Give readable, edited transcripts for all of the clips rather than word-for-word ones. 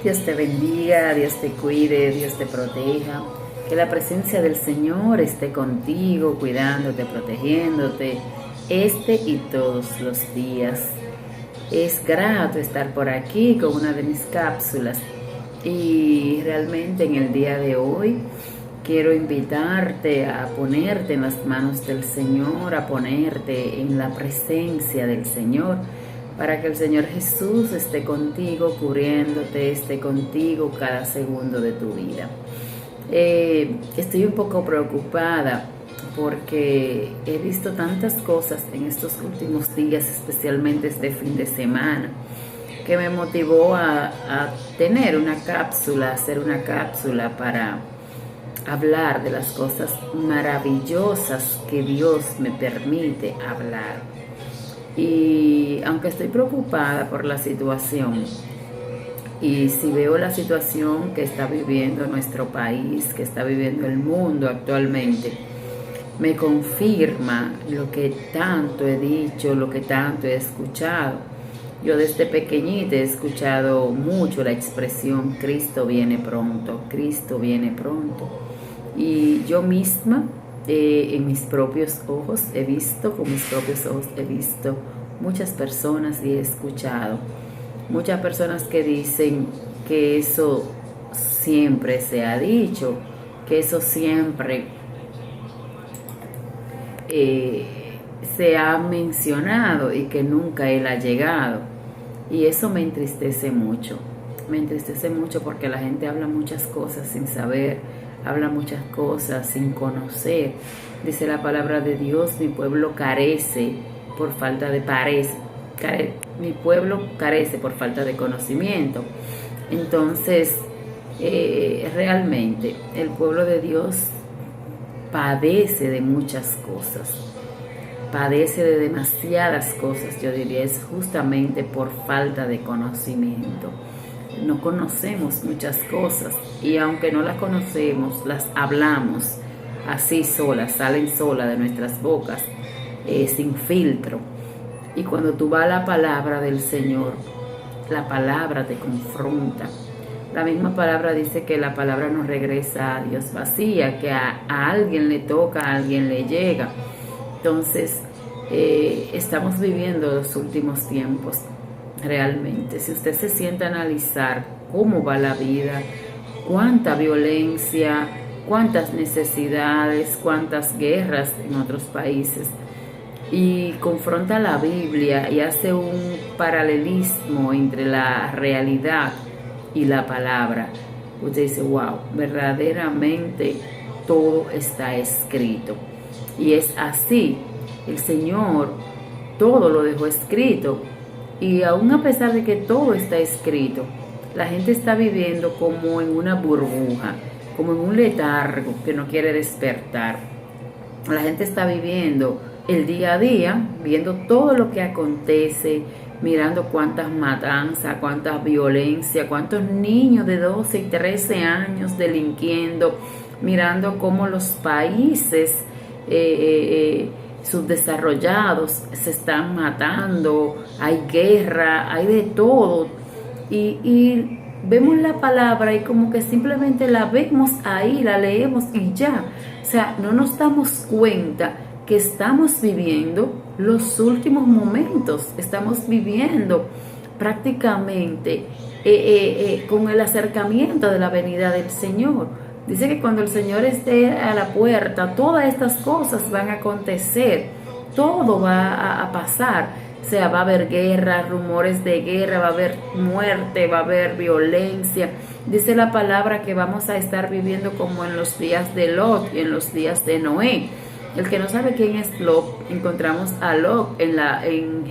Dios te bendiga, Dios te cuide, Dios te proteja. Que la presencia del Señor esté contigo, cuidándote, protegiéndote, este y todos los días. Es grato estar por aquí con una de mis cápsulas y realmente en el día de hoy quiero invitarte a ponerte en las manos del Señor, a ponerte en la presencia del Señor, para que el Señor Jesús esté contigo, cubriéndote, esté contigo cada segundo de tu vida. Estoy un poco preocupada porque he visto tantas cosas en estos últimos días, especialmente este fin de semana, que me motivó a tener una cápsula, hacer una cápsula para hablar de las cosas maravillosas que Dios me permite hablar. Y aunque estoy preocupada por la situación, y si veo la situación que está viviendo nuestro país, que está viviendo el mundo actualmente, me confirma lo que tanto he dicho, lo que tanto he escuchado. Yo desde pequeñita he escuchado mucho la expresión Cristo viene pronto, Cristo viene pronto. Y yo misma, en mis propios ojos he visto, con mis propios ojos he visto muchas personas y he escuchado muchas personas que dicen que eso siempre se ha dicho, que eso siempre se ha mencionado y que nunca Él ha llegado. Y eso me entristece mucho porque la gente habla muchas cosas sin saber, habla muchas cosas sin conocer. Dice la palabra de Dios, mi pueblo carece por falta de mi pueblo carece por falta de conocimiento. Entonces, realmente el pueblo de Dios padece de muchas cosas, padece de demasiadas cosas, yo diría, es justamente por falta de conocimiento. No conocemos muchas cosas y aunque no las conocemos, las hablamos así solas, salen solas de nuestras bocas, sin filtro. Y cuando tú vas a la palabra del Señor, la palabra te confronta. La misma palabra dice que la palabra no regresa a Dios vacía, que a alguien le toca, a alguien le llega. Entonces, estamos viviendo los últimos tiempos realmente. Si usted se sienta a analizar cómo va la vida, cuánta violencia, cuántas necesidades, cuántas guerras en otros países, y confronta la Biblia y hace un paralelismo entre la realidad y la palabra, usted dice, wow, verdaderamente todo está escrito. Y es así, el Señor todo lo dejó escrito, y aún a pesar de que todo está escrito, la gente está viviendo como en una burbuja, como en un letargo que no quiere despertar. La gente está viviendo el día a día, viendo todo lo que acontece, mirando cuántas matanzas, cuántas violencia, cuántos niños de 12 y 13 años delinquiendo, mirando cómo los países subdesarrollados se están matando, hay guerra, hay de todo, y vemos la palabra y como que simplemente la vemos ahí, la leemos y ya. O sea, no nos damos cuenta que estamos viviendo los últimos momentos, estamos viviendo prácticamente con el acercamiento de la venida del Señor. Dice que cuando el Señor esté a la puerta, todas estas cosas van a acontecer, todo va a pasar. O sea, va a haber guerra, rumores de guerra, va a haber muerte, va a haber violencia. Dice la palabra que vamos a estar viviendo como en los días de Lot y en los días de Noé. El que no sabe quién es Lot, encontramos a Lot en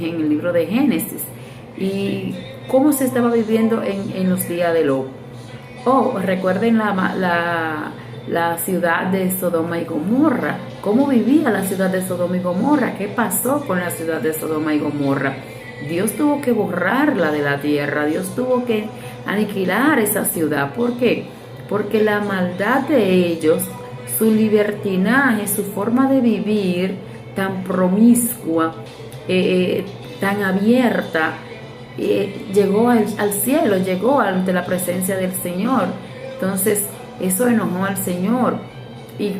el libro de Génesis. Y cómo se estaba viviendo en los días de Lot. Recuerden la ciudad de Sodoma y Gomorra. ¿Cómo vivía la ciudad de Sodoma y Gomorra? ¿Qué pasó con la ciudad de Sodoma y Gomorra? Dios tuvo que borrarla de la tierra. Dios tuvo que aniquilar esa ciudad. ¿Por qué? Porque la maldad de ellos, su libertinaje, su forma de vivir tan promiscua, tan abierta, llegó al cielo, llegó ante la presencia del Señor. Entonces eso enojó al Señor. ¿Y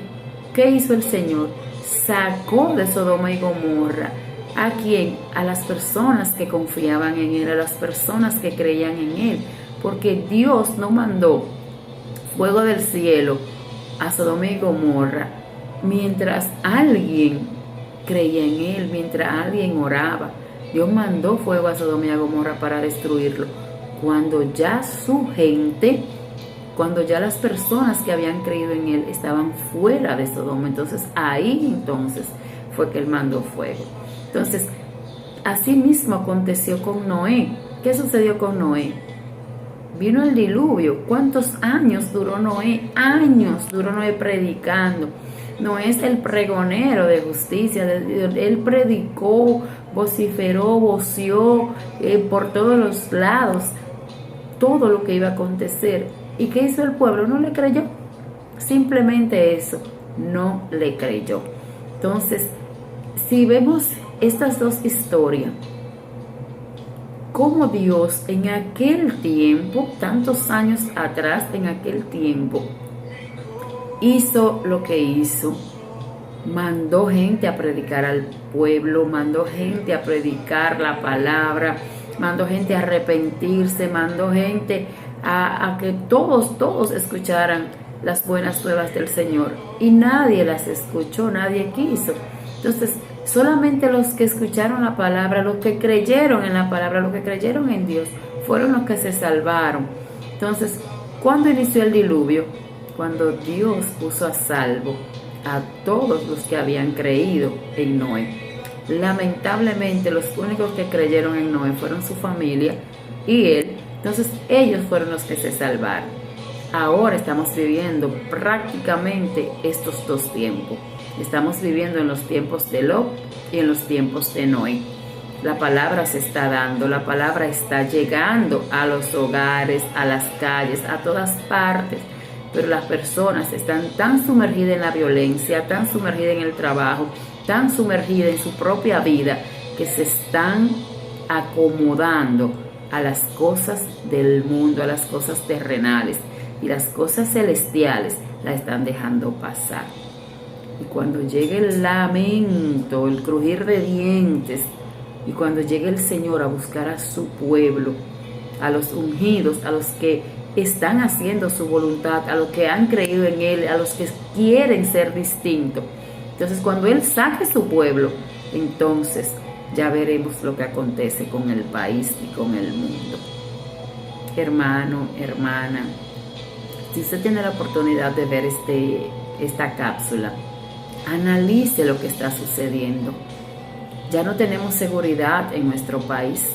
qué hizo el Señor? Sacó de Sodoma y Gomorra. ¿A quién? A las personas que confiaban en Él, a las personas que creían en Él. Porque Dios no mandó fuego del cielo a Sodoma y Gomorra mientras alguien creía en Él, mientras alguien oraba. Dios mandó fuego a Sodoma y a Gomorra para destruirlo cuando ya su gente, cuando ya las personas que habían creído en Él estaban fuera de Sodoma. Entonces ahí fue que Él mandó fuego. Entonces así mismo aconteció con Noé. ¿Qué sucedió con Noé? Vino el diluvio. ¿Cuántos años duró Noé? Años duró Noé predicando. Noé es el pregonero de justicia. Él predicó, vociferó, voció por todos los lados todo lo que iba a acontecer. ¿Y qué hizo el pueblo? No le creyó. Simplemente eso, no le creyó. Entonces, si vemos estas dos historias, cómo Dios en aquel tiempo, tantos años atrás, en aquel tiempo, hizo lo que hizo. Mandó gente a predicar al pueblo, mandó gente a predicar la palabra, mandó gente a arrepentirse, mandó gente a que todos escucharan las buenas nuevas del Señor. Y nadie las escuchó, nadie quiso. Entonces, solamente los que escucharon la palabra, los que creyeron en la palabra, los que creyeron en Dios, fueron los que se salvaron. Entonces, ¿cuándo inició el diluvio? Cuando Dios puso a salvo a todos los que habían creído en Noé. Lamentablemente, los únicos que creyeron en Noé fueron su familia y él. Entonces, ellos fueron los que se salvaron. Ahora estamos viviendo prácticamente estos dos tiempos. Estamos viviendo en los tiempos de Lot y en los tiempos de Noé. La palabra se está dando, la palabra está llegando a los hogares, a las calles, a todas partes. Pero las personas están tan sumergidas en la violencia, tan sumergidas en el trabajo, tan sumergidas en su propia vida, que se están acomodando a las cosas del mundo, a las cosas terrenales, y las cosas celestiales las están dejando pasar. Y cuando llegue el lamento, el crujir de dientes, y cuando llegue el Señor a buscar a su pueblo, a los ungidos, a los que están haciendo su voluntad, a los que han creído en Él, a los que quieren ser distintos. Entonces, cuando Él saque su pueblo, entonces ya veremos lo que acontece con el país y con el mundo. Hermano, hermana, si usted tiene la oportunidad de ver esta cápsula, analice lo que está sucediendo. Ya no tenemos seguridad en nuestro país.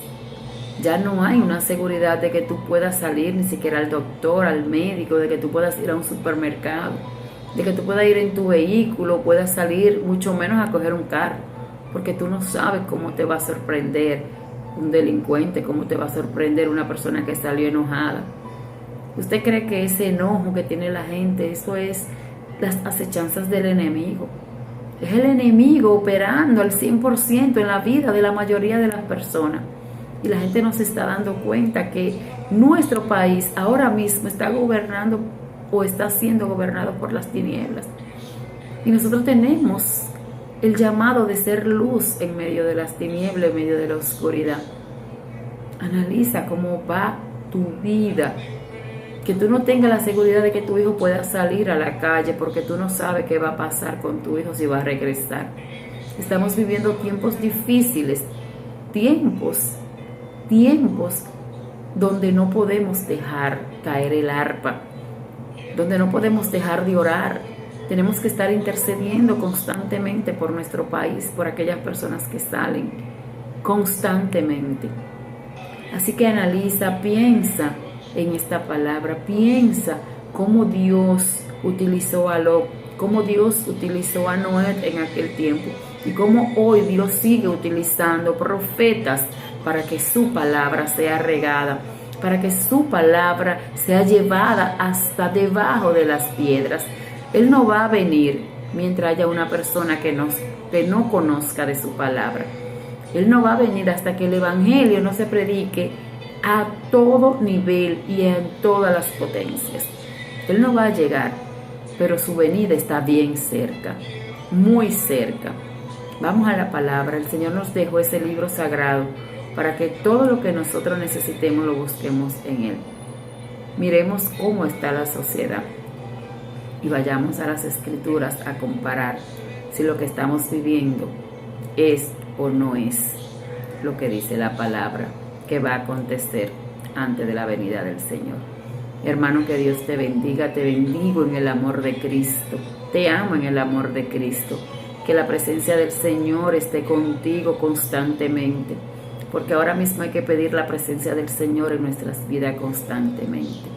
Ya no hay una seguridad de que tú puedas salir ni siquiera al doctor, al médico, de que tú puedas ir a un supermercado, de que tú puedas ir en tu vehículo, puedas salir, mucho menos a coger un carro, porque tú no sabes cómo te va a sorprender un delincuente, cómo te va a sorprender una persona que salió enojada. ¿Usted cree que ese enojo que tiene la gente, eso es las acechanzas del enemigo? Es el enemigo operando al 100% en la vida de la mayoría de las personas. Y la gente no se está dando cuenta que nuestro país ahora mismo está gobernando o está siendo gobernado por las tinieblas. Y nosotros tenemos el llamado de ser luz en medio de las tinieblas, en medio de la oscuridad. Analiza cómo va tu vida. Que tú no tengas la seguridad de que tu hijo pueda salir a la calle porque tú no sabes qué va a pasar con tu hijo, si va a regresar. Estamos viviendo tiempos difíciles, tiempos donde no podemos dejar caer el arpa, donde no podemos dejar de orar. Tenemos que estar intercediendo constantemente por nuestro país, por aquellas personas que salen constantemente. Así que analiza, piensa en esta palabra, piensa cómo Dios utilizó a Lot, cómo Dios utilizó a Noé en aquel tiempo y cómo hoy Dios sigue utilizando profetas para que su palabra sea regada, para que su palabra sea llevada hasta debajo de las piedras. Él no va a venir mientras haya una persona que no conozca de su palabra. Él no va a venir hasta que el evangelio no se predique a todo nivel y en todas las potencias. Él no va a llegar, pero su venida está bien cerca, muy cerca. Vamos a la palabra. El Señor nos dejó ese libro sagrado para que todo lo que nosotros necesitemos lo busquemos en Él. Miremos cómo está la sociedad y vayamos a las Escrituras a comparar si lo que estamos viviendo es o no es lo que dice la palabra que va a acontecer antes de la venida del Señor. Hermano, que Dios te bendiga. Te bendigo en el amor de Cristo. Te amo en el amor de Cristo. Que la presencia del Señor esté contigo constantemente, porque ahora mismo hay que pedir la presencia del Señor en nuestras vidas constantemente.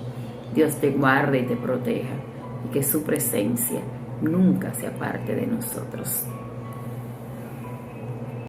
Dios te guarde y te proteja, y que su presencia nunca se aparte de nosotros.